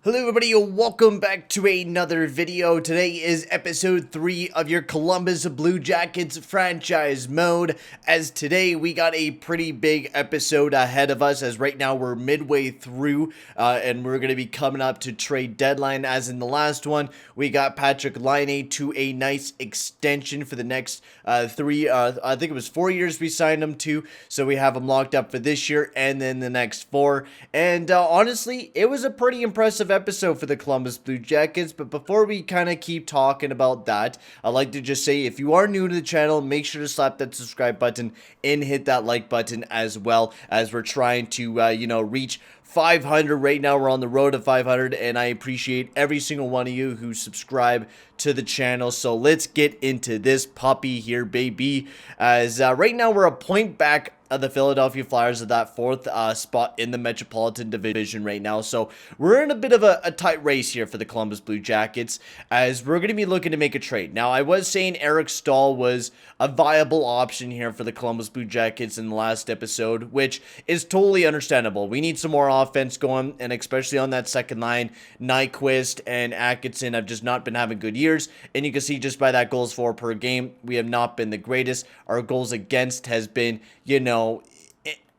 Hello everybody, welcome back to another video. Today is episode 3 of your Columbus Blue Jackets franchise mode, as today we got a pretty big episode ahead of us, as right now we're midway through and we're going to be coming up to trade deadline. As in the last one, we got Patrik Laine to a nice extension for the next I think it was 4 years we signed him to, so we have him locked up for this year and then the next 4, and honestly, it was a pretty impressive episode for the Columbus Blue Jackets. But before we kind of keep talking about that, I'd like to just say, if you are new to the channel, make sure to slap that subscribe button and hit that like button, as well as we're trying to reach 500 right now. We're on the road to 500, and I appreciate every single one of you who subscribe to the channel. So let's get into this puppy here, baby, as right now we're a point back of the Philadelphia Flyers at that 4th spot in the Metropolitan Division right now. So we're in a bit of a tight race here for the Columbus Blue Jackets, as we're going to be looking to make a trade. Now, I was saying Eric Staal was a viable option here for the Columbus Blue Jackets in the last episode, which is totally understandable. We need some more offense going, and especially on that second line, Nyquist and Atkinson have just not been having good years, and you can see just by that goals for per game, we have not been the greatest. Our goals against has been,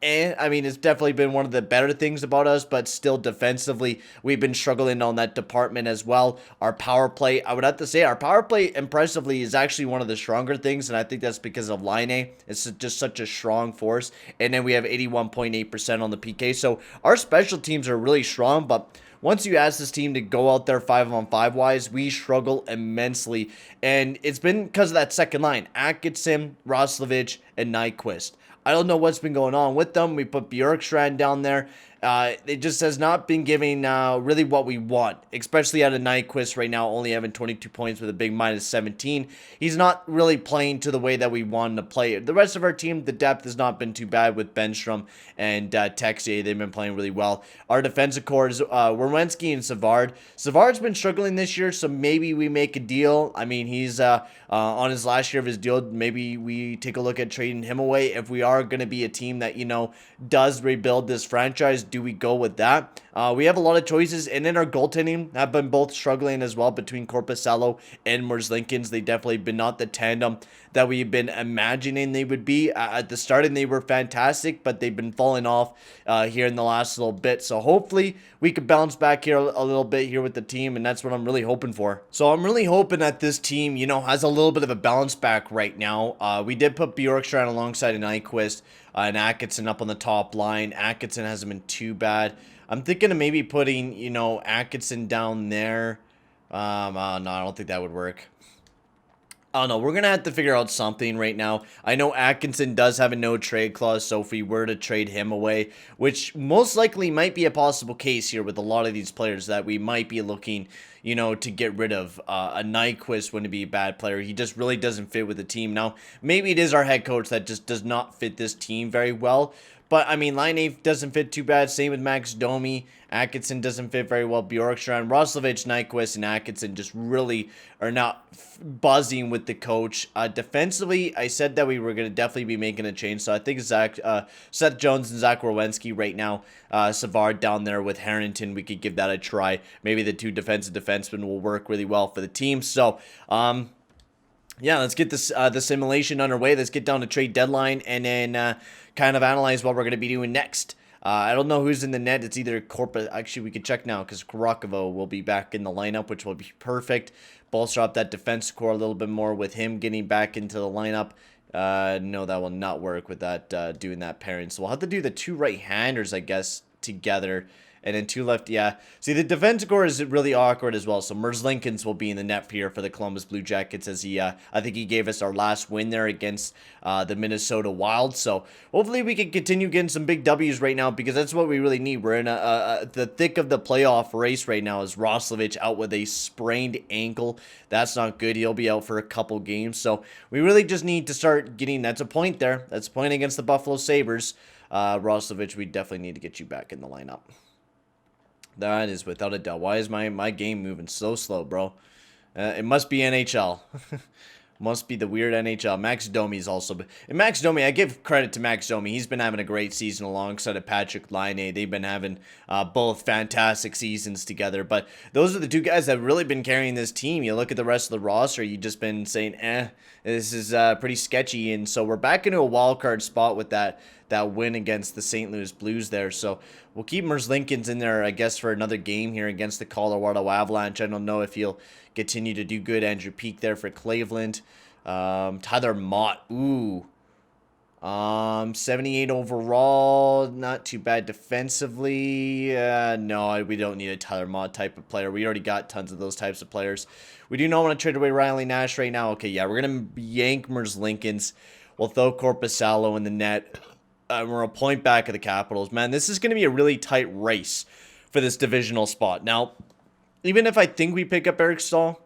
I mean, it's definitely been one of the better things about us, but still defensively, we've been struggling on that department as well. Our power play, I would have to say, our power play impressively is actually one of the stronger things, and I think that's because of Laine. It's just such a strong force, and then we have 81.8% on the PK, so our special teams are really strong, but once you ask this team to go out there 5-on-5 wise, we struggle immensely, and it's been because of that second line, Atkinson, Roslovic, and Nyquist. I don't know what's been going on with them. We put Bjorkstrand down there. It just has not been giving really what we want, especially out of Nyquist right now, only having 22 points with a big minus 17. He's not really playing to the way that we want him to play. The rest of our team, the depth has not been too bad with Benstrom and Texier. They've been playing really well. Our defensive core is Werenski and Savard. Savard's been struggling this year, so maybe we make a deal. I mean, he's on his last year of his deal. Maybe we take a look at trading him away. If we are going to be a team that, does rebuild this franchise, do we go with that? We have a lot of choices, and in our goaltending have been both struggling as well between Korpisalo and Merzlikins. They definitely been not the tandem that we've been imagining they would be. At the start, and they were fantastic, but they've been falling off here in the last little bit. So hopefully we could bounce back here a little bit here with the team, and that's what I'm really hoping for. So I'm really hoping that this team, has a little bit of a bounce back right now. We did put Bjorkstrand alongside an Nyquist and Atkinson up on the top line. Atkinson hasn't been too bad. I'm thinking of maybe putting, Atkinson down there. No, I don't think that would work. I don't know. We're going to have to figure out something right now. I know Atkinson does have a no-trade clause, so if we were to trade him away, which most likely might be a possible case here with a lot of these players that we might be looking, to get rid of. A Nyquist wouldn't be a bad player. He just really doesn't fit with the team. Now, maybe it is our head coach that just does not fit this team very well. But, I mean, Laine doesn't fit too bad. Same with Max Domi. Atkinson doesn't fit very well. Bjorkstrand, Roslovic, Nyquist, and Atkinson just really are not buzzing with the coach. Defensively, I said that we were going to definitely be making a change. So I think Seth Jones and Zach Werenski right now. Savard down there with Harrington. We could give that a try. Maybe the two defensive defensemen will work really well for the team. So, yeah, let's get this the simulation underway. Let's get down to trade deadline and then kind of analyze what we're going to be doing next. I don't know who's in the net. It's either Corpus. Actually, we could check now because Karakovo will be back in the lineup, which will be perfect. Bolster up that defense core a little bit more with him getting back into the lineup. No, that will not work with that doing that pairing. So we'll have to do the two right-handers, I guess, together. And then two left, yeah. See, the defense core is really awkward as well. So Merzlikins will be in the net here for the Columbus Blue Jackets, as he, I think he gave us our last win there against the Minnesota Wild. So hopefully we can continue getting some big W's right now, because that's what we really need. We're in the thick of the playoff race right now. Is Roslovic out with a sprained ankle? That's not good. He'll be out for a couple games. So we really just need to start getting. That's a point there. That's a point against the Buffalo Sabres. Roslovic, we definitely need to get you back in the lineup. That is without a doubt. Why is my game moving so slow, bro? It must be NHL. Must be the weird NHL. Max Domi's also... And Max Domi, I give credit to Max Domi. He's been having a great season alongside of Patrik Laine. They've been having both fantastic seasons together. But those are the two guys that have really been carrying this team. You look at the rest of the roster, you've just been saying, this is pretty sketchy. And so we're back into a wild card spot with that win against the St. Louis Blues there. So we'll keep Merzlikins in there, I guess, for another game here against the Colorado Avalanche. I don't know if he'll continue to do good. Andrew Peeke there for Cleveland. Tyler Mott, 78 overall, not too bad defensively. No, we don't need a Tyler Mott type of player. We already got tons of those types of players. We do not want to trade away Riley Nash right now. Okay, yeah, we're going to yank Merzlikins. We'll throw Korpisalo in the net. We're a point back of the Capitals. Man, this is going to be a really tight race for this divisional spot. Now, even if I think we pick up Eric Stahl,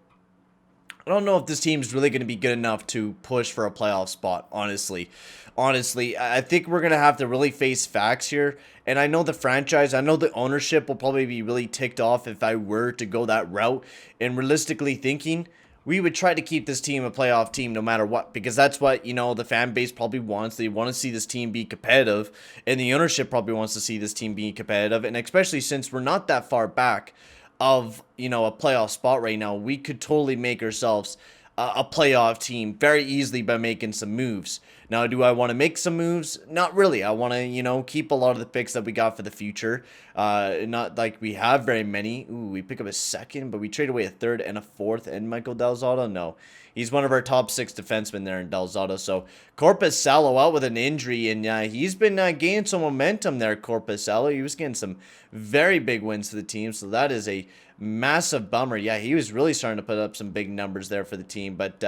I don't know if this team's really going to be good enough to push for a playoff spot, honestly. Honestly, I think we're going to have to really face facts here. And I know the franchise, I know the ownership will probably be really ticked off if I were to go that route. And realistically thinking, we would try to keep this team a playoff team no matter what, because that's what, you know, the fan base probably wants. They want to see this team be competitive, and the ownership probably wants to see this team be competitive. And especially since we're not that far back of, you know, a playoff spot right now, we could totally make ourselves a playoff team very easily by making some moves. Now, do I want to make some moves? Not really. I want to, you know, keep a lot of the picks that we got for the future. Not like we have very many. Ooh, we pick up a second, but we trade away a third and a fourth. And Michael Del Zotto? No. He's one of our top 6 defensemen there in Del Zotto. So, Korpisalo out with an injury, and he's been gaining some momentum there, Korpisalo. He was getting some very big wins for the team, so that is a massive bummer. Yeah, he was really starting to put up some big numbers there for the team, but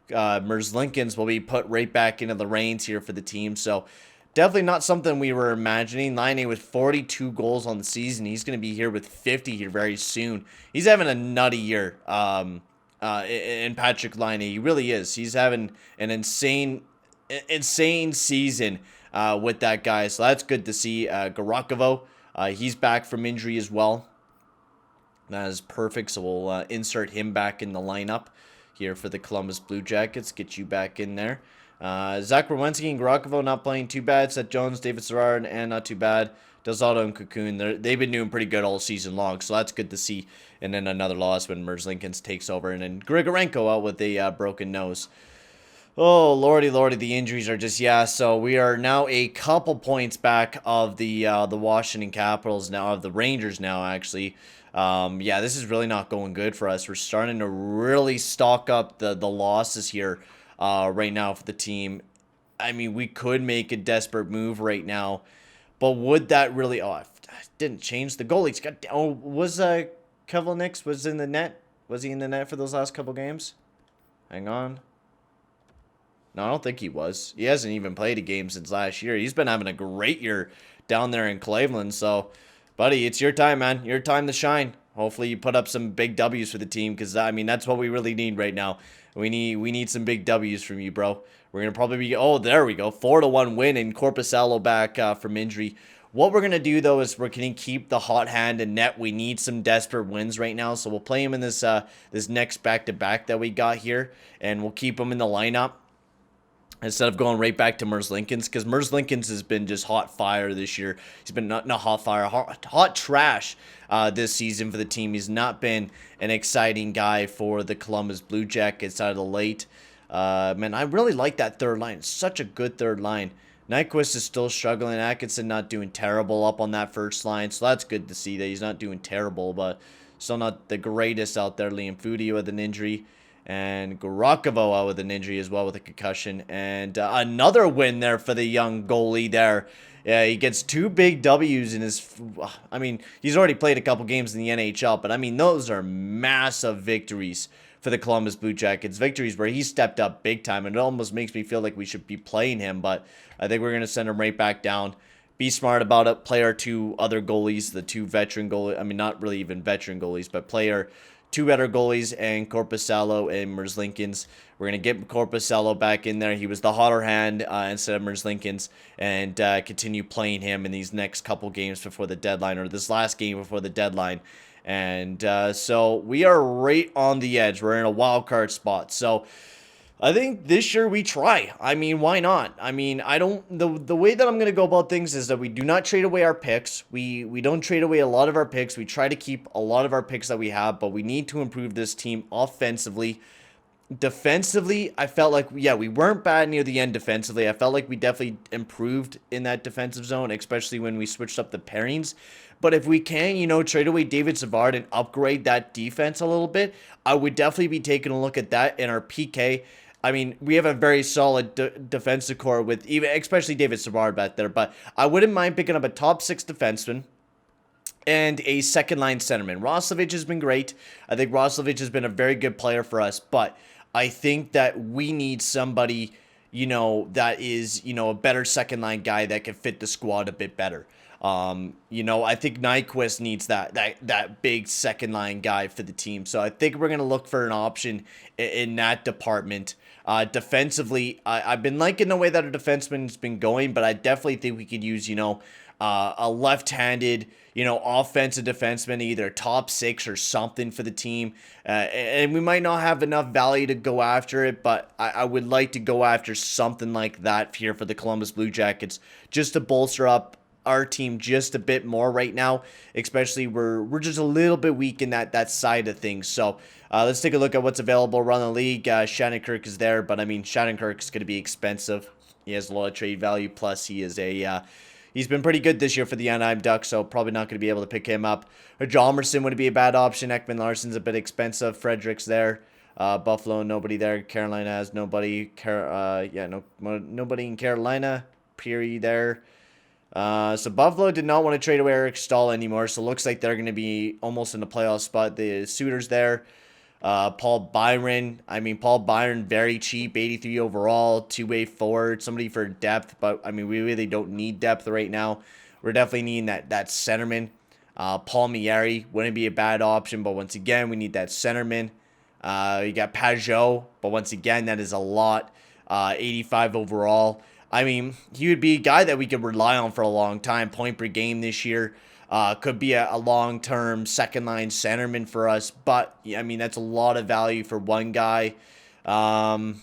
Merzlikins will be put right back into the reins here for the team, so definitely not something we were imagining. Laine with 42 goals on the season. He's going to be here with 50 here very soon. He's having a nutty year. In Patrik Laine, he really is. He's having an insane season with that guy. So that's good to see. Garakovo, he's back from injury as well. That is perfect. So we'll insert him back in the lineup here for the Columbus Blue Jackets. Get you back in there. Zach Werenski and Garakovo not playing too bad. Seth Jones, David Serrard, and not too bad. Del Zotto and Cocoon, they've been doing pretty good all season long, so that's good to see. And then another loss when Merzlikins takes over. And then Grigorenko out with a broken nose. Oh, lordy, the injuries are just, so we are now a couple points back of the Washington Capitals now, of the Rangers now, actually. This is really not going good for us. We're starting to really stock up the losses here right now for the team. I mean, we could make a desperate move right now. But would that really... Oh, I didn't change the goalies. Was Kevlinix was in the net? Was he in the net for those last couple games? Hang on. No, I don't think he was. He hasn't even played a game since last year. He's been having a great year down there in Cleveland. So, buddy, it's your time, man. Your time to shine. Hopefully you put up some big W's for the team, because, I mean, that's what we really need right now. We need some big W's from you, bro. We're going to probably be... Oh, there we go. 4-1 win and Korpisalo back from injury. What we're going to do, though, is we're going to keep the hot hand in net. We need some desperate wins right now, so we'll play him in this this next back-to-back that we got here, and we'll keep him in the lineup instead of going right back to Merzlikins, because Merzlikins has been just hot fire this year. He's been not hot fire, hot trash this season for the team. He's not been an exciting guy for the Columbus Blue Jackets out of the late. Man, I really like that third line. It's such a good third line. Nyquist is still struggling. Atkinson not doing terrible up on that first line, so that's good to see that he's not doing terrible, but still not the greatest out there. Liam Foudy with an injury. And Garakovo out with an injury as well with a concussion. And another win there for the young goalie there. Yeah, he gets 2 big W's in his... I mean, he's already played a couple games in the NHL, but I mean, those are massive victories for the Columbus Blue Jackets. Victories where he stepped up big time, and it almost makes me feel like we should be playing him, but I think we're going to send him right back down. Be smart about it. Play our 2 other goalies, the 2 veteran goalies. I mean, not really even veteran goalies, but play our 2 better goalies, and Korpisalo and Merzlikins. We're going to get Korpisalo back in there. He was the hotter hand instead of Merzlikins, and continue playing him in these next couple games before the deadline, or this last game before the deadline. And so we are right on the edge. We're in a wild card spot. So I think this year we try. I mean, why not? I mean, I don't the way that I'm going to go about things is that we do not trade away our picks. We don't trade away a lot of our picks. We try to keep a lot of our picks that we have, but we need to improve this team offensively. Defensively, I felt like, yeah, we weren't bad near the end defensively. I felt like we definitely improved in that defensive zone, especially when we switched up the pairings. But if we can, trade away David Savard and upgrade that defense a little bit, I would definitely be taking a look at that in our PK. I mean, we have a very solid defensive core with even, especially David Savard back there. But I wouldn't mind picking up a top 6 defenseman and a second line centerman. Roslovic has been great. I think Roslovic has been a very good player for us, but I think that we need somebody, that is, a better second line guy that can fit the squad a bit better. I think Nyquist needs that big second line guy for the team. So I think we're going to look for an option in that department. Defensively, I've been liking the way that our defenseman's been going, but I definitely think we could use, a left-handed, offensive defenseman, either top 6 or something for the team. And we might not have enough value to go after it, but I would like to go after something like that here for the Columbus Blue Jackets, just to bolster up our team just a bit more right now. Especially we're just a little bit weak in that side of things. So let's take a look at what's available around the league. Shattenkirk is there, but I mean, Shattenkirk is going to be expensive. He has a lot of trade value, plus he is he's been pretty good this year for the Anaheim Ducks, so probably not going to be able to pick him up. Or Jalmerson would be a bad option. Ekman Larson's a bit expensive. Frederick's there. Buffalo, nobody there. Carolina has nobody. Nobody in Carolina. Peary there. So Buffalo did not want to trade away Eric Stahl anymore, so it looks like they're going to be almost in the playoff spot. The Suitors there. Paul Byron. I mean, Paul Byron, very cheap, 83 overall, two-way forward, somebody for depth, but I mean, we really don't need depth right now. We're definitely needing that centerman. Paul Mieri wouldn't be a bad option, but once again, we need that centerman. You got Pajot, but once again, that is a lot. 85 overall. I mean, he would be a guy that we could rely on for a long time. Point per game this year. Could be a long-term second-line centerman for us. But, I mean, that's a lot of value for one guy. I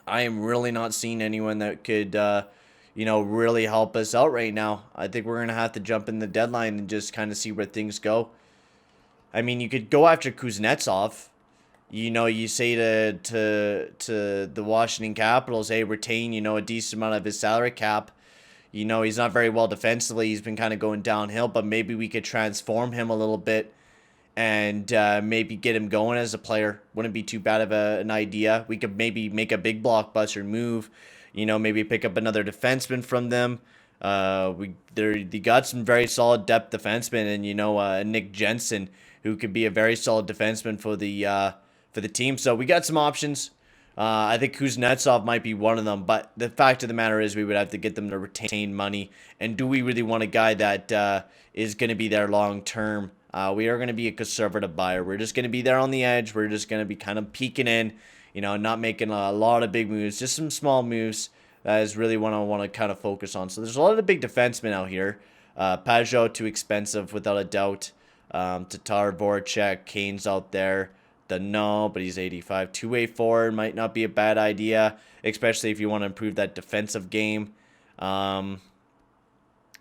am really not seeing anyone that could, really help us out right now. I think we're going to have to jump in the deadline and just kind of see where things go. I mean, you could go after Kuznetsov. You say to the Washington Capitals, hey, retain, a decent amount of his salary cap. He's not very well defensively. He's been kind of going downhill, but maybe we could transform him a little bit and maybe get him going as a player. Wouldn't be too bad of an idea. We could maybe make a big blockbuster move, maybe pick up another defenseman from them. They got some very solid depth defensemen, and Nick Jensen, who could be a very solid defenseman for the team. So we got some options. I think Kuznetsov might be one of them, but the fact of the matter is we would have to get them to retain money. And do we really want a guy that is going to be there long term? We are going to be a conservative buyer. We're just going to be there on the edge. We're just going to be kind of peeking in, not making a lot of big moves, just some small moves. That is really what I want to kind of focus on. So there's a lot of big defensemen out here. Pajot, too expensive without a doubt. Tatar, Voracek, Kane's out there. No, but he's 85. Two-way forward might not be a bad idea, especially if you want to improve that defensive game.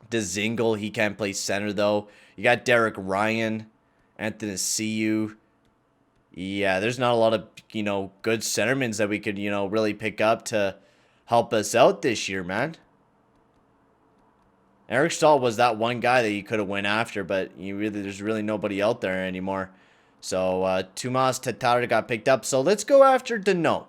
Dezingle, he can't play center, though. You got Derek Ryan, Anthony Ciu. Yeah, there's not a lot of, good centermen that we could, really pick up to help us out this year, man. Eric Stahl was that one guy that you could have went after, but there's really nobody out there anymore. So Tomas Tatar got picked up. So let's go after Danault.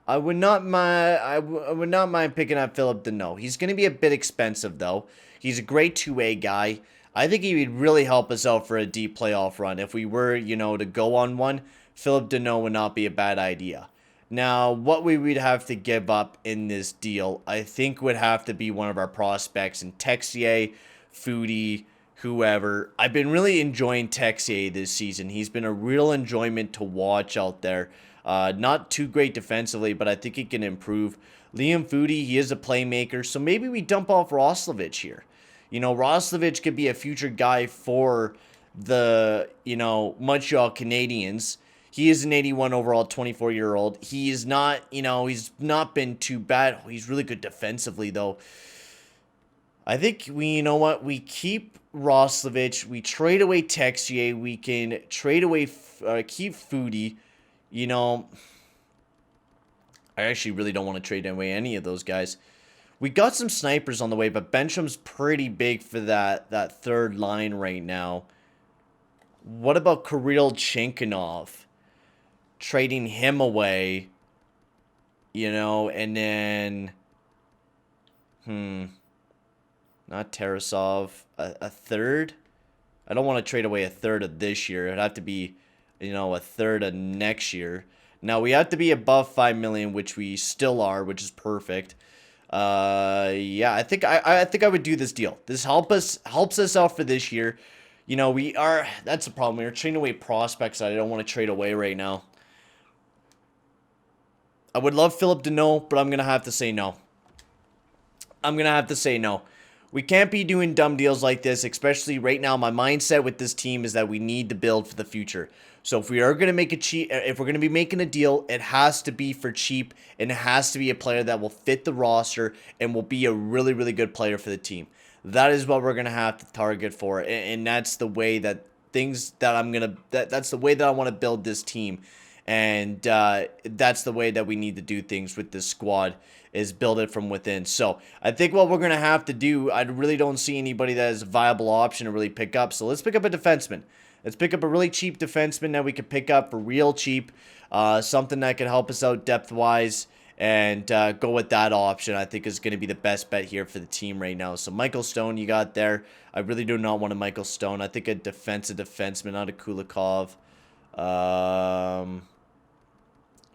I would not mind picking up Philip Danault. He's going to be a bit expensive though. He's a great two-way guy. I think he would really help us out for a deep playoff run. If we were, to go on one, Philip Danault would not be a bad idea. Now, what we would have to give up in this deal, I think would have to be one of our prospects in Texier, Foudy, whoever. I've been really enjoying Texier this season. He's been a real enjoyment to watch out there. Not too great defensively, but I think he can improve. Liam Foudy, he is a playmaker, so maybe we dump off Roslovic here. Roslovic could be a future guy for the, Montreal Canadiens. He is an 81 overall, 24-year-old. He is not, he's not been too bad. He's really good defensively, though. I think you know what? We keep Roslovic. We trade away Texier. We can trade away, keep Foodie. I actually really don't want to trade away any of those guys. We got some snipers on the way, but Benchum's pretty big for that third line right now. What about Kirill Chinkinov? Trading him away, and then, not Tarasov, a third? I don't want to trade away a third of this year. It'd have to be, a third of next year. Now, we have to be above 5 million, which we still are, which is perfect. Yeah, I think I would do this deal. This helps us out for this year. That's the problem. We're trading away prospects that I don't want to trade away right now. I would love Philip Deneau, but I'm going to have to say no. We can't be doing dumb deals like this, especially right now. My mindset with this team is that we need to build for the future. So if we are going to make if we're going to be making a deal, it has to be for cheap, and it has to be a player that will fit the roster and will be a really, really good player for the team. That is what we're going to have to target for, and that's the way that that's the way that I want to build this team. And that's the way that we need to do things with this squad, is build it from within. So I think what we're going to have to do, I really don't see anybody that is a viable option to really pick up. So let's pick up a defenseman. Let's pick up a really cheap defenseman that we could pick up for real cheap. Something that could help us out depth-wise. And go with that option, I think, is going to be the best bet here for the team right now. So Michael Stone you got there. I really do not want a Michael Stone. I think a defensive defenseman, not a Kulikov.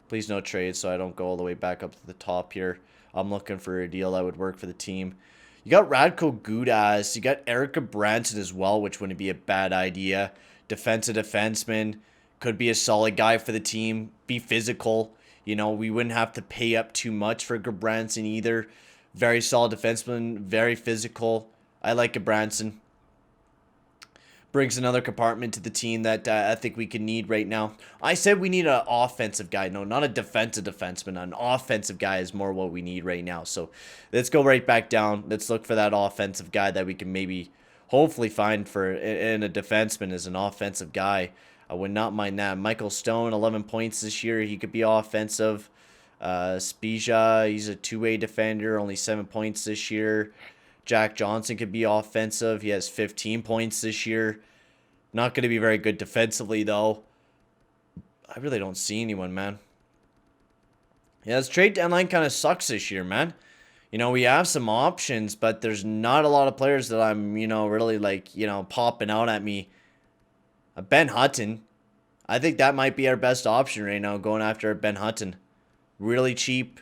Please no trade so I don't go all the way back up to the top here. I'm looking for a deal that would work for the team. You got Radko Gudas. You got Erica Branson as well, which wouldn't be a bad idea. Defensive defenseman. Could be a solid guy for the team. Be physical. We wouldn't have to pay up too much for Gabranson either. Very solid defenseman. Very physical. I like Gabranson. Brings another compartment to the team that I think we can need right now. I said we need an offensive guy. No, not a defensive defenseman. An offensive guy is more what we need right now. So let's go right back down. Let's look for that offensive guy that we can maybe hopefully find in a defenseman as an offensive guy. I would not mind that. Michael Stone, 11 points this year. He could be offensive. Spezia, he's a two-way defender, only 7 points this year. Jack Johnson could be offensive. He has 15 points this year. Not going to be very good defensively, though. I really don't see anyone, man. Yeah, this trade deadline kind of sucks this year, man. We have some options, but there's not a lot of players that I'm, really popping out at me. Ben Hutton. I think that might be our best option right now, going after Ben Hutton. Really cheap.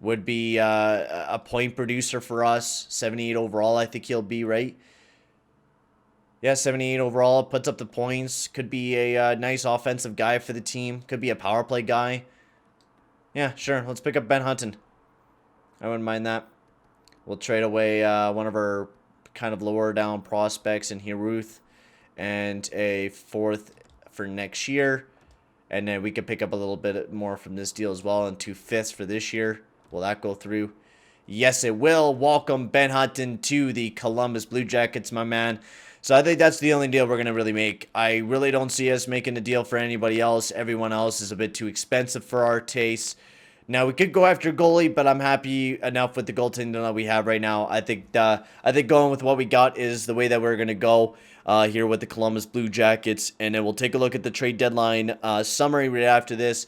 Would be a point producer for us. 78 overall, I think he'll be, right? Yeah, 78 overall. Puts up the points. Could be a nice offensive guy for the team. Could be a power play guy. Yeah, sure. Let's pick up Ben Hutton. I wouldn't mind that. We'll trade away one of our kind of lower down prospects in Hiruth. And a fourth for next year. And then we could pick up a little bit more from this deal as well. And 2 fifths for this year. Will that go through? Yes, it will. Welcome, Ben Hutton, to the Columbus Blue Jackets, my man. So I think that's the only deal we're going to really make. I really don't see us making a deal for anybody else. Everyone else is a bit too expensive for our tastes. Now, we could go after goalie, but I'm happy enough with the goaltending that we have right now. I think going with what we got is the way that we're going to go here with the Columbus Blue Jackets. And then we'll take a look at the trade deadline summary right after this.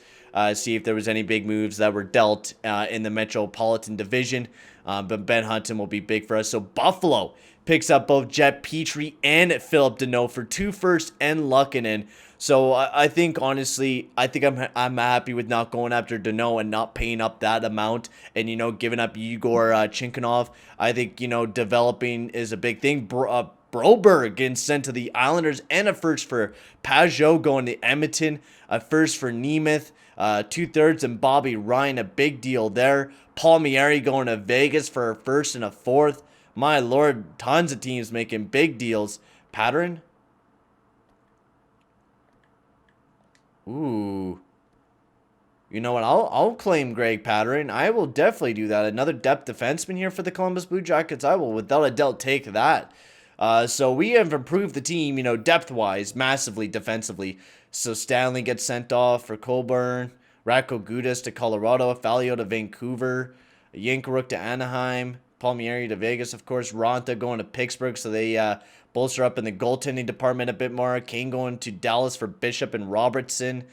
See if there was any big moves that were dealt in the Metropolitan Division. But Ben Hutton will be big for us. So Buffalo picks up both Jet Petrie and Philip Deneau for 2 firsts and Luckinen. So I think, honestly, I'm happy with not going after Deneau and not paying up that amount and, giving up Igor Chinkinov. I think, developing is a big thing. Broberg getting sent to the Islanders, and a first for Pajot going to Edmonton, a first for Nemeth, 2/3, and Bobby Ryan, a big deal there. Palmieri going to Vegas for a first and a fourth. My lord, tons of teams making big deals. Pattern? Ooh. You know what? I'll claim Greg Patterson. I will definitely do that. Another depth defenseman here for the Columbus Blue Jackets. I will, without a doubt, take that. So we have improved the team, depth-wise, massively defensively. So Stanley gets sent off for Colburn. Radko Gudas to Colorado. Falio to Vancouver. Yankerook to Anaheim. Palmieri to Vegas, of course. Ronta going to Pittsburgh, so they bolster up in the goaltending department a bit more. Kane going to Dallas for Bishop and Robertson.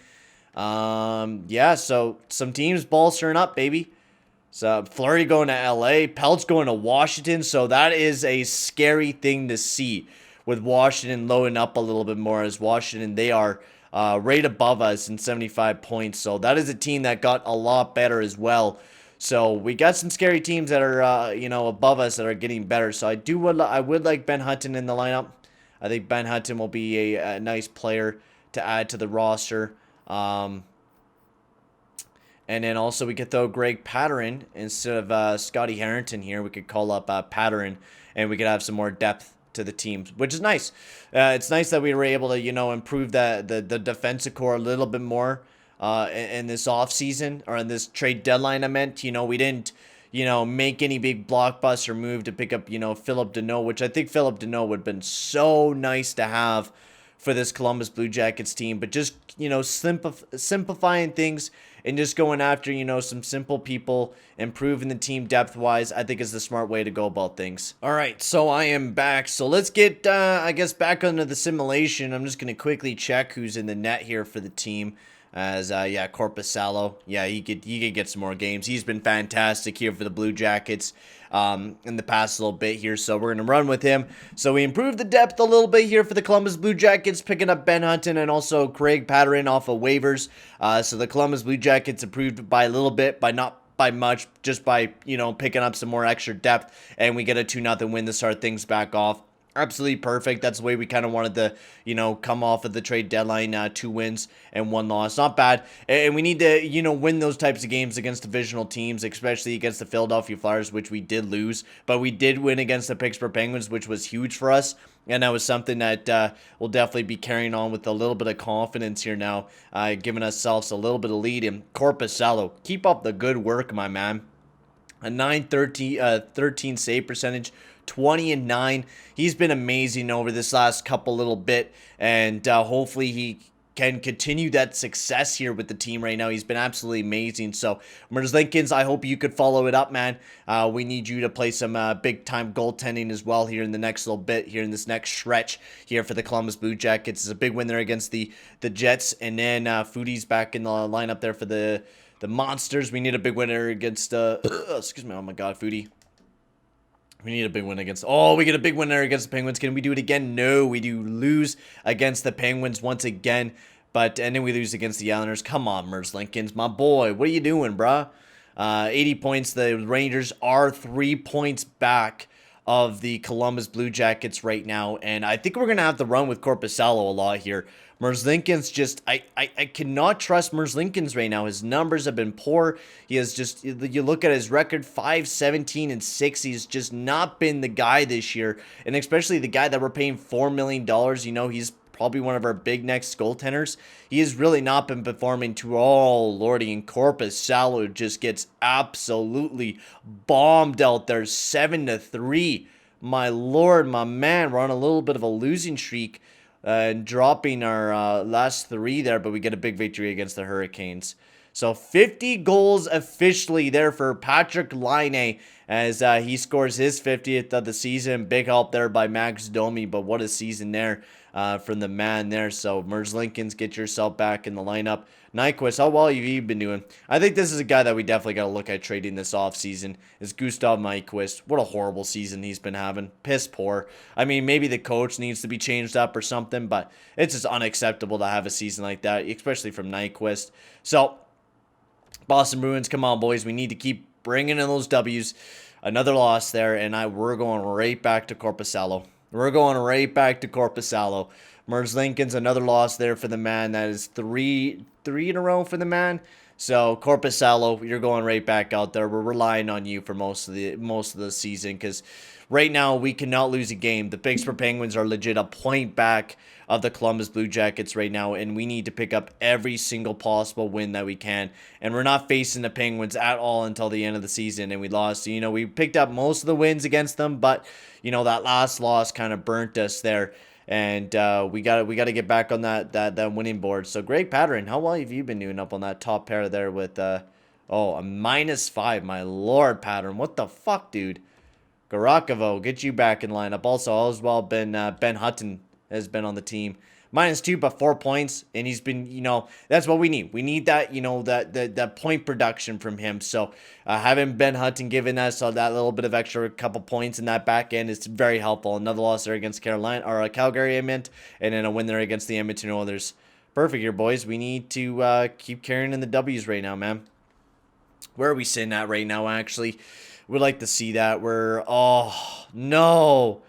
Yeah, so some teams bolstering up, baby. So Fleury going to LA, Pelt's going to Washington. So that is a scary thing to see with Washington loading up a little bit more, as Washington, they are right above us in 75 points. So that is a team that got a lot better as well. So we got some scary teams that are, above us that are getting better. So I would like Ben Hutton in the lineup. I think Ben Hutton will be a nice player to add to the roster. And then also we could throw Greg Patterson instead of Scotty Harrington here. We could call up Patterson, and we could have some more depth to the team, which is nice. It's nice that we were able to, improve the defensive core a little bit more in this offseason, or in this trade deadline, I meant. We didn't, make any big blockbuster move to pick up, Philip Deneau, which I think Philip Deneau would have been so nice to have for this Columbus Blue Jackets team. But just, simplifying things and just going after, some simple people, improving the team depth-wise, I think is the smart way to go about things. All right, so I am back. So let's get, I guess, back under the simulation. I'm just going to quickly check who's in the net here for the team. As, Korpisalo. Yeah, he could get some more games. He's been fantastic here for the Blue Jackets in the past little bit here. So we're going to run with him. So we improved the depth a little bit here for the Columbus Blue Jackets, picking up Ben Hutton and also Craig Patterson off of waivers. So the Columbus Blue Jackets improved by a little bit, by not by much, just by, picking up some more extra depth. And we get a 2-0 win to start things back off. Absolutely perfect. That's the way we kind of wanted to, come off of the trade deadline. 2 wins and 1 loss. Not bad. And we need to, win those types of games against divisional teams, especially against the Philadelphia Flyers, which we did lose. But we did win against the Pittsburgh Penguins, which was huge for us. And that was something that we'll definitely be carrying on with a little bit of confidence here now, giving ourselves a little bit of lead. And Korpisalo, keep up the good work, my man. A 9-13 save percentage. 20-9. He's been amazing over this last couple little bit, and hopefully he can continue that success here with the team right now. He's been absolutely amazing. So, Merzlikins, I hope you could follow it up, man. We need you to play some big-time goaltending as well here in the next little bit, here in this next stretch here for the Columbus Blue Jackets. It's a big win there against the Jets, and then Foodie's back in the lineup there for the Monsters. We need a big winner against, excuse me, oh my God, Foodie. We need a big win against... Oh, we get a big win there against the Penguins. Can we do it again? No, we do lose against the Penguins once again. And then we lose against the Islanders. Come on, Merzlikins, my boy. What are you doing, bruh? 80 points. The Rangers are 3 points back of the Columbus Blue Jackets right now. And I think we're going to have to run with Korpisalo a lot here. Merzlikins just, I cannot trust Merzlikins right now. His numbers have been poor. He has just, you look at his record, 5-17-6. He's just not been the guy this year. And especially the guy that we're paying $4 million. He's probably one of our big next goaltenders. He has really not been performing to all lordy. And Korpisalo just gets absolutely bombed out there, 7-3. My lord, my man, we're on a little bit of a losing streak. Dropping our last 3 there, but we get a big victory against the Hurricanes. So 50 goals officially there for Patrik Laine as he scores his 50th of the season. Big help there by Max Domi, but what a season there from the man there. So Merzlikins, get yourself back in the lineup. Nyquist, how well have you been doing? I think this is a guy that we definitely got to look at trading this offseason, is Gustav Nyquist. What a horrible season he's been having. Piss poor. I mean, maybe the coach needs to be changed up or something, but it's just unacceptable to have a season like that, especially from Nyquist. So, Boston Bruins, come on, boys. We need to keep bringing in those W's. Another loss there, and we're going right back to Korpisalo. We're going right back to Korpisalo. Lincoln's another loss there for the man. That is three in a row for the man. So Korpisalo, you're going right back out there. We're relying on you for most of the season because right now we cannot lose a game. The Pittsburgh Penguins are legit a point back of the Columbus Blue Jackets right now, and we need to pick up every single possible win that we can. And we're not facing the Penguins at all until the end of the season, and we lost. So, we picked up most of the wins against them, but that last loss kind of burnt us there. And we got to get back on that winning board. So Greg Patterson, how well have you been doing up on that top pair there with a -5? My lord, Patterson, what the fuck, dude? Garakovo, get you back in lineup. Also, as well, Ben Hutton has been on the team. -2, but 4 points, and he's been, that's what we need. We need that, that point production from him. So having Ben Hutton giving us that little bit of extra couple points in that back end is very helpful. Another loss there against Calgary, I meant, and then a win there against the Edmonton Oilers. Perfect here, boys. We need to keep carrying in the W's right now, man. Where are we sitting at right now, actually? We'd like to see that. Oh, no.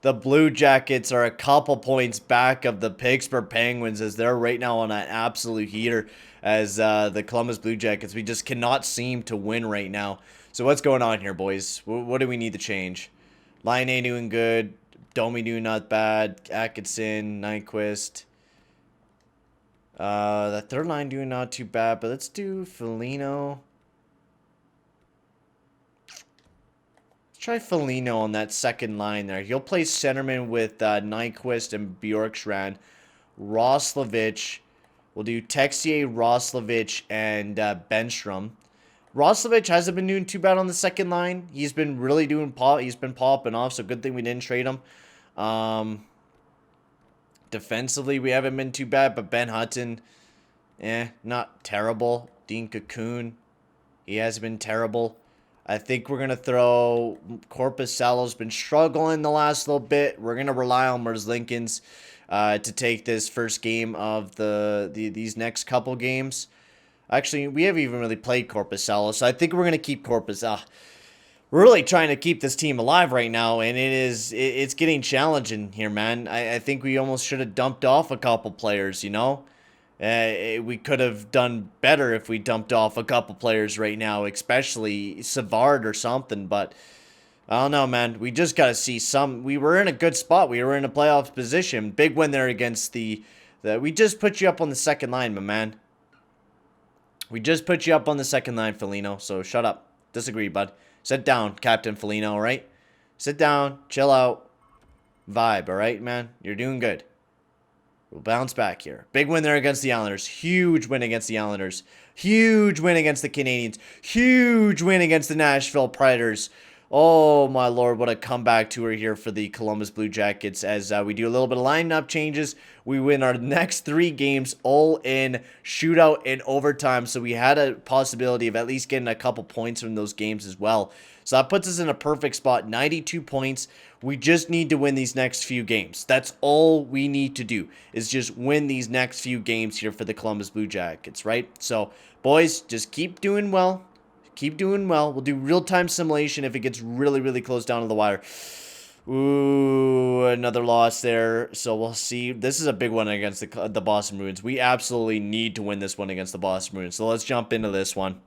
The Blue Jackets are a couple points back of the Pittsburgh Penguins as they're right now on an absolute heater as the Columbus Blue Jackets. We just cannot seem to win right now. So what's going on here, boys? What do we need to change? Laine doing good. Domi doing not bad. Atkinson, Nyquist. The third line doing not too bad, but let's do Foligno. Try Foligno on that second line there. He'll play centerman with Nyquist and Bjorkstrand. Roslovic. We'll do Texier, Roslovic, and Benstrom. Roslovic hasn't been doing too bad on the second line. He's been really he's been popping off, so good thing we didn't trade him. Defensively, we haven't been too bad, but Ben Hutton, not terrible. Dean Cocoon, he has been terrible. I think we're going to throw Korpisalo's been struggling the last little bit. We're going to rely on Lincoln's to take this first game of these next couple games. Actually, we haven't even really played Korpisalo, so I think we're going to keep Korpisalo. We're really trying to keep this team alive right now, and it's getting challenging here, man. I think we almost should have dumped off a couple players, we could have done better if we dumped off a couple players right now, especially Savard or something. But I don't know, man. We just got to see some. We were in a good spot. We were in a playoff position. Big win there against we just put you up on the second line, my man. We just put you up on the second line, Foligno. So shut up. Disagree, bud. Sit down, Captain Foligno, all right? Sit down. Chill out. Vibe, all right, man? You're doing good. We'll bounce back here. Big win there against the Islanders. Huge win against the Islanders. Huge win against the Canadiens. Huge win against the Nashville Predators. Oh, my Lord, what a comeback tour here for the Columbus Blue Jackets as we do a little bit of lineup changes. We win our next 3 games all in shootout and overtime, so we had a possibility of at least getting a couple points from those games as well. So that puts us in a perfect spot, 92 points. We just need to win these next few games. That's all we need to do is just win these next few games here for the Columbus Blue Jackets, right? So, boys, just keep doing well. Keep doing well. We'll do real-time simulation if it gets really, really close down to the wire. Ooh, another loss there. So we'll see. This is a big one against the Boston Bruins. We absolutely need to win this one against the Boston Bruins. So let's jump into this one.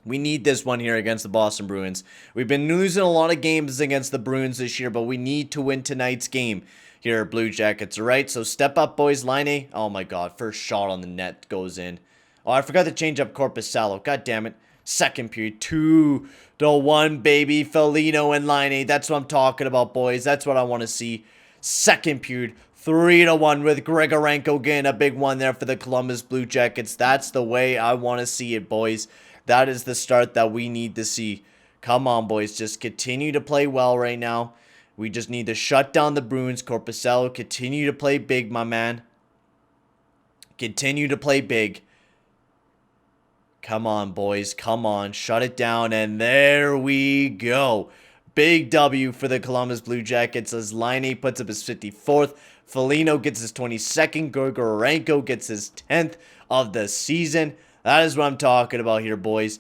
We need this one here against the Boston Bruins. We've been losing a lot of games against the Bruins this year, but we need to win tonight's game here, Blue Jackets. All right, so step up, boys. Laine. Oh, my God. First shot on the net goes in. Oh, I forgot to change up Korpisalo. God damn it. Second period, 2-1, baby. Foligno and Laine. That's what I'm talking about, boys. That's what I want to see. Second period, 3-1 with Grigorenko getting a big one there for the Columbus Blue Jackets. That's the way I want to see it, boys. That is the start that we need to see. Come on, boys. Just continue to play well right now. We just need to shut down the Bruins. Korpisalo, continue to play big, my man. Continue to play big. Come on, boys. Come on. Shut it down. And there we go. Big W for the Columbus Blue Jackets as Laine puts up his 54th. Foligno gets his 22nd. Grigorenko gets his 10th of the season. That is what I'm talking about here, boys.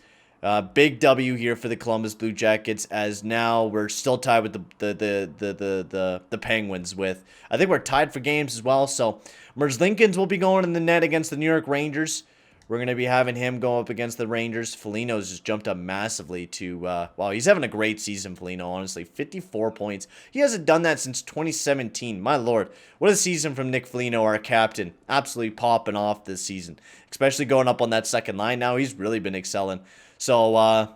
Big W here for the Columbus Blue Jackets, as now we're still tied with the Penguins with, I think we're tied for games as well. So Merzlikins will be going in the net against the New York Rangers. We're going to be having him go up against the Rangers. Foligno's just jumped up massively to, wow, he's having a great season, Foligno, honestly. 54 points. He hasn't done that since 2017. My lord, what a season from Nick Foligno, our captain. Absolutely popping off this season, especially going up on that second line now. He's really been excelling. So,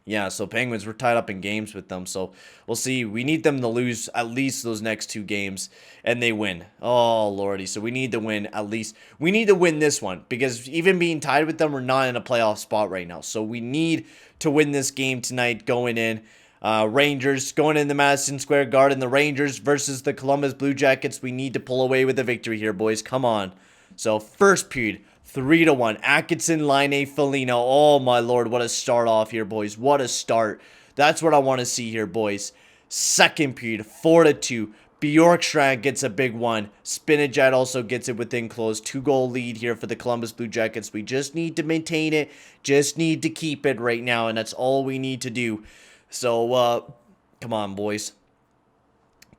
yeah, so Penguins, we're tied up in games with them. So, we'll see. We need them to lose at least those next 2 games, and they win. Oh, lordy. So, we need to win at least. We need to win this one, because even being tied with them, we're not in a playoff spot right now. So, we need to win this game tonight going in. Rangers going in the Madison Square Garden. The Rangers versus the Columbus Blue Jackets. We need to pull away with a victory here, boys. Come on. So, first period. 3-1. Atkinson, Laine, Foligno. Oh, my lord. What a start off here, boys. What a start. That's what I want to see here, boys. Second period, 4-2. Bjorkstrand gets a big one. Spinajad also gets it within close. 2-goal lead here for the Columbus Blue Jackets. We just need to maintain it. Just need to keep it right now, and that's all we need to do. So, come on, boys.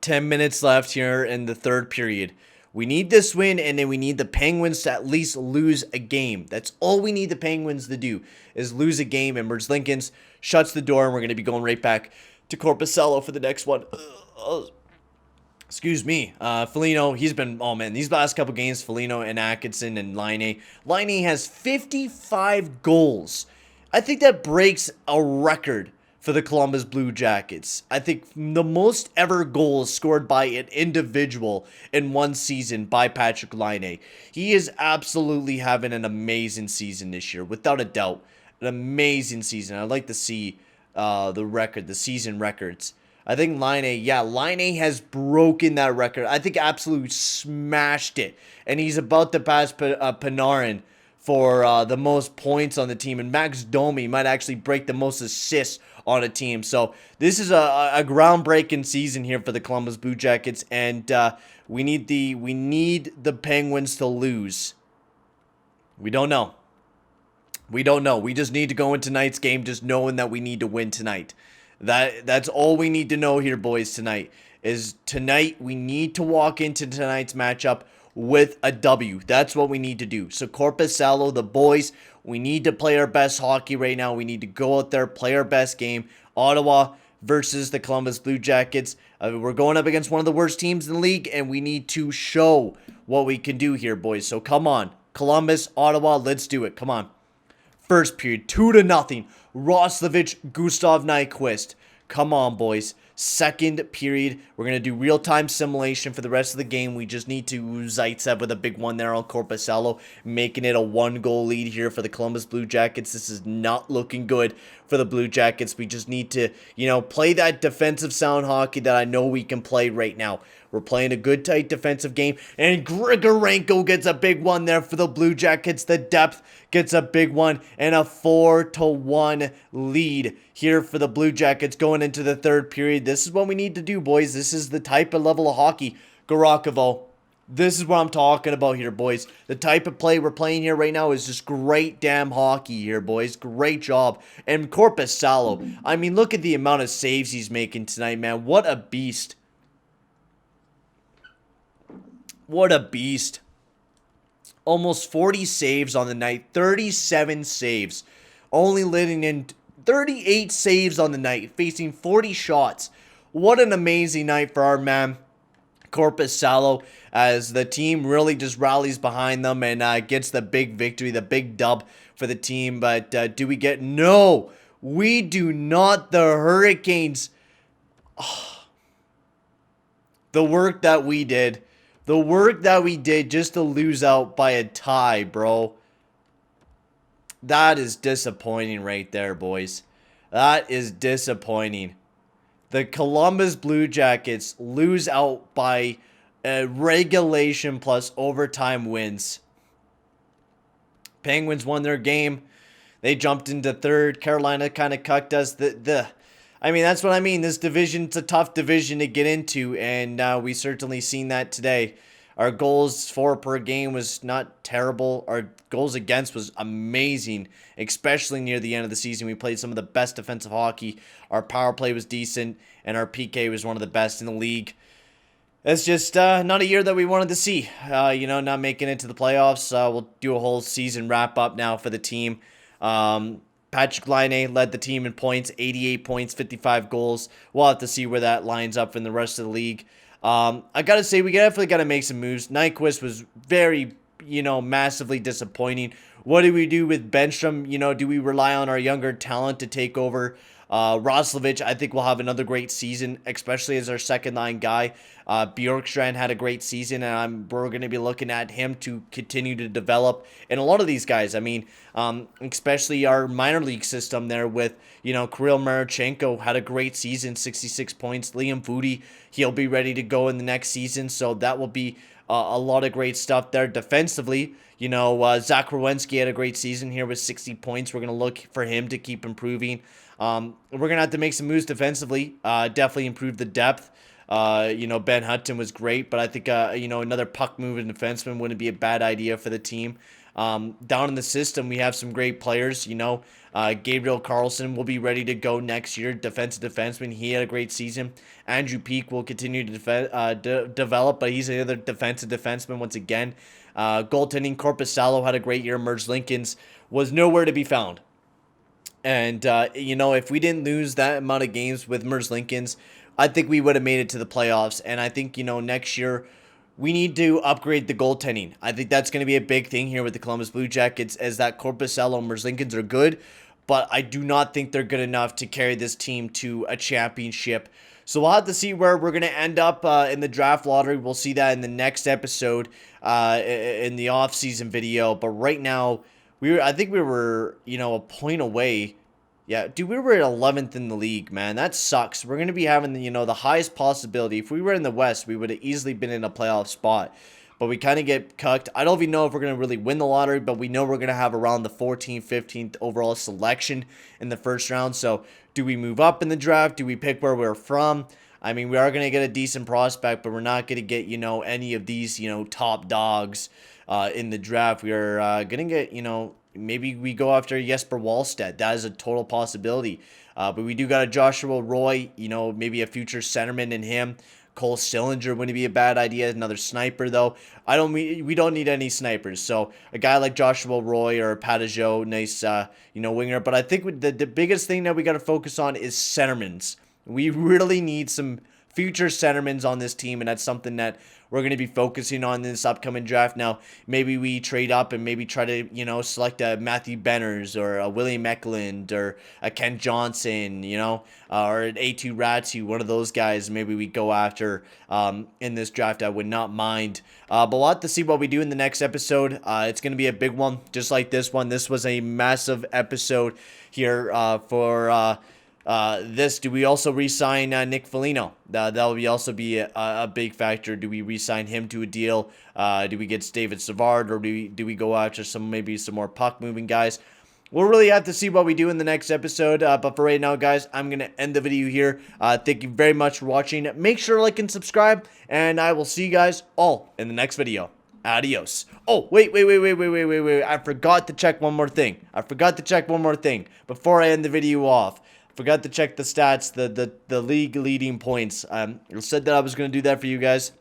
10 minutes left here in the third period. We need this win, and then we need the Penguins to at least lose a game. That's all we need the Penguins to do, is lose a game. And Merzlikins shuts the door, and we're going to be going right back to Korpisalo for the next one. Excuse me. Foligno, he's been, oh man, these last couple games, Foligno and Atkinson and Laine. Laine has 55 goals. I think that breaks a record for the Columbus Blue Jackets. I think the most ever goals scored by an individual in one season by Patrik Laine. He is absolutely having an amazing season this year, without a doubt. An amazing season. I'd like to see the season records. I think Laine has broken that record. I think absolutely smashed it. And he's about to pass Panarin for the most points on the team. And Max Domi might actually break the most assists on a team. So this is a groundbreaking season here for the Columbus Blue Jackets, and we need the Penguins to lose. We don't know. We don't know. We just need to go in tonight's game just knowing that we need to win tonight. That's all we need to know here, boys, tonight. Is tonight we need to walk into tonight's matchup with a W. That's what we need to do. So Korpisalo, the boys, we need to play our best hockey right now. We need to go out there, play our best game. Ottawa versus the Columbus Blue Jackets. We're going up against one of the worst teams in the league, and we need to show what we can do here, boys. So come on. Columbus, Ottawa, let's do it. Come on. First period, 2-0. Roslovic, Gustav Nyquist. Come on, boys. Second period, we're going to do real-time simulation for the rest of the game. We just need to Zaitsev with a big one there on Korpisalo, making it a 1-goal lead here for the Columbus Blue Jackets. This is not looking good for the Blue Jackets. We just need to, play that defensive sound hockey that I know we can play right now. We're playing a good, tight defensive game. And Grigorenko gets a big one there for the Blue Jackets. The depth gets a big one. And a 4-1 lead here for the Blue Jackets going into the third period. This is what we need to do, boys. This is the type of level of hockey. Garakovo. This is what I'm talking about here, boys. The type of play we're playing here right now is just great damn hockey here, boys. Great job. And Korpisalo. I mean, look at the amount of saves he's making tonight, man. What a beast. What a beast. Almost 40 saves on the night. 37 saves. Only letting in 38 saves on the night. Facing 40 shots. What an amazing night for our man, Korpisalo, as the team really just rallies behind them and gets the big victory, the big dub for the team. But do we get... No! We do not. The Hurricanes... Oh, the work that we did... The work that we did just to lose out by a tie, bro. That is disappointing right there, boys. That is disappointing. The Columbus Blue Jackets lose out by a regulation plus overtime wins. Penguins won their game. They jumped into third. Carolina kind of cucked us. I mean, that's what I mean. This division's a tough division to get into, and we certainly seen that today. Our goals for per game was not terrible. Our goals against was amazing, especially near the end of the season. We played some of the best defensive hockey. Our power play was decent, and our PK was one of the best in the league. It's just not a year that we wanted to see. Not making it to the playoffs. We'll do a whole season wrap up now for the team. Patrik Laine led the team in points, 88 points, 55 goals. We'll have to see where that lines up in the rest of the league. I got to say, we definitely got to make some moves. Nyquist was very, massively disappointing. What do we do with Benstrom? Do we rely on our younger talent to take over? Roslovic, I think, will have another great season, especially as our second line guy. Bjorkstrand had a great season, and we're going to be looking at him to continue to develop. And a lot of these guys, especially our minor league system there with, Kirill Marchenko had a great season, 66 points. Liam Foudy, he'll be ready to go in the next season, so that will be a lot of great stuff there. Defensively, Zach Rowensky had a great season here with 60 points. We're going to look for him to keep improving. We're going to have to make some moves defensively. Definitely improve the depth. Ben Hutton was great, but I think, another puck-moving defenseman wouldn't be a bad idea for the team. Down in the system, we have some great players. Gabriel Carlson will be ready to go next year. Defensive defenseman. He had a great season. Andrew Peak will continue to develop, but he's another defensive defenseman once again. Goaltending, Korpisalo had a great year. Merge Lincolns was nowhere to be found. And, if we didn't lose that amount of games with Merge Lincolns, I think we would have made it to the playoffs. And I think, next year we need to upgrade the goaltending. I think that's going to be a big thing here with the Columbus Blue Jackets, as that Korpisalo and Merge Lincolns are good, but I do not think they're good enough to carry this team to a championship. So we'll have to see where we're going to end up in the draft lottery. We'll see that in the next episode in the off-season video. But right now, I think we were, a point away. Yeah, dude, we were at 11th in the league, man. That sucks. We're going to be having, the highest possibility. If we were in the West, we would have easily been in a playoff spot. But we kind of get cucked. I don't even know if we're going to really win the lottery, but we know we're going to have around the 14th, 15th overall selection in the first round. So do we move up in the draft? Do we pick where we're from? We are going to get a decent prospect, but we're not going to get, any of these, top dogs in the draft. We are going to get, maybe we go after Jesper Wallstedt. That is a total possibility. But we do got a Joshua Roy, maybe a future centerman in him. Cole Sillinger wouldn't be a bad idea. Another sniper, though. We don't need any snipers. So a guy like Joshua Roy or Patajo, nice, winger. But I think the biggest thing that we got to focus on is centermans. We really need some future centermans on this team, and that's something that we're going to be focusing on in this upcoming draft. Now, maybe we trade up and maybe try to, select a Matthew Benners or a William Eklund or a Ken Johnson, or an A2 Ratu, one of those guys maybe we go after in this draft. I would not mind. But we'll have to see what we do in the next episode. It's going to be a big one, just like this one. This was a massive episode here for... do we also re-sign Nick Foligno? That will also be a big factor. Do we re-sign him to a deal? Do we get David Savard, or do we go after some more puck-moving guys? We'll really have to see what we do in the next episode. But for right now, guys, I'm going to end the video here. Thank you very much for watching. Make sure to like and subscribe, and I will see you guys all in the next video. Adios. Oh, wait. I forgot to check one more thing. Before I end the video off. Forgot to check the stats, the league leading points. I said that I was going to do that for you guys.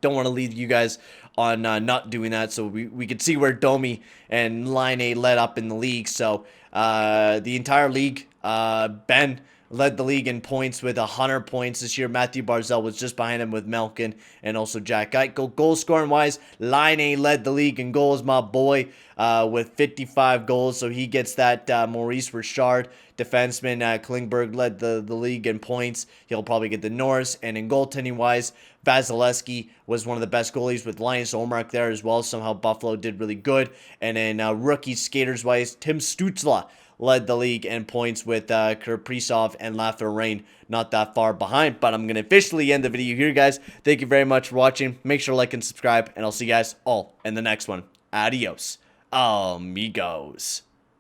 Don't want to leave you guys on not doing that, so we could see where Domi and Laine led up in the league. So the entire league, Ben led the league in points with 100 points this year. Matthew Barzal was just behind him with Malkin and also Jack Eichel. Goal scoring wise, Laine led the league in goals, my boy, with 55 goals. So he gets that. Maurice Richard, defenseman, Klingberg led the league in points. He'll probably get the Norris. And in goaltending wise, Vasilevsky was one of the best goalies with Linus Ullmark there as well. Somehow Buffalo did really good. And in rookie skaters wise, Tim Stützle led the league in points with Kaprizov and Lafreniere not that far behind. But I'm going to officially end the video here, guys. Thank you very much for watching. Make sure to like and subscribe, and I'll see you guys all in the next one. Adios, amigos.